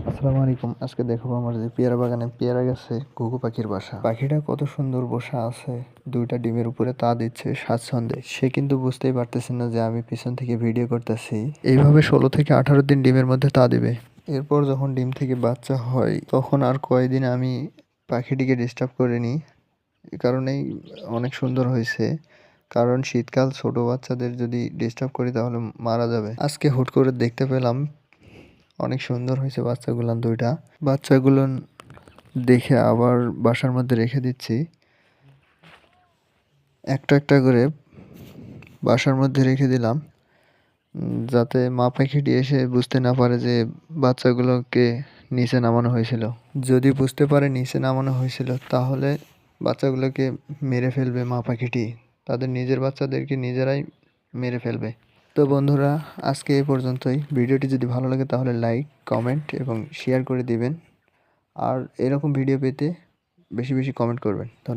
আসসালামু আলাইকুম। আজকে দেখাবো আমার যে পেয়ারা বাগানে পেয়ারা গাছে ঘুঘু পাখির বাসা। পাখিটা কত সুন্দর বসা আছে, দুইটা ডিমের উপরে তা দিচ্ছে স্বাচ্ছন্দ্যে। সে কিন্তু বুঝতেই পারতেছে না যে আমি পিছন থেকে ভিডিও করতেছি। এইভাবে 16 থেকে 18 দিন ডিমের মধ্যে তা দিবে। এরপর যখন ডিম থেকে বাচ্চা হয় তখন আর কয়দিন আমি পাখিটিকে ডিস্টার্ব করিনি, এ কারণেই অনেক সুন্দর হয়েছে। কারণ শীতকাল ছোট বাচ্চাদের যদি ডিস্টার্ব করি তাহলে মারা যাবে। আজকে হুট করে দেখতে পেলাম অনেক সুন্দর হয়েছে বাচ্চাগুলো, দুইটা বাচ্চাগুলো দেখে আবার বাসার মধ্যে রেখে দিচ্ছি। একটা একটা করে বাসার মধ্যে রেখে দিলাম, যাতে মা পাখিটি এসে বুঝতে না পারে যে বাচ্চাগুলোকে নিচে নামানো হয়েছিল। যদি বুঝতে পারে নিচে নামানো হয়েছিল তাহলে বাচ্চাগুলোকে মেরে ফেলবে মা পাখিটি, তাদের নিজের বাচ্চাদেরকে নিজেরাই মেরে ফেলবে। তো বন্ধুরা, আজকে এই পর্যন্তই। ভিডিওটি যদি ভালো লাগে তাহলে লাইক, কমেন্ট এবং শেয়ার করে দিবেন। আর এরকম ভিডিও পেতে বেশি বেশি কমেন্ট করবেন। ধন্যবাদ।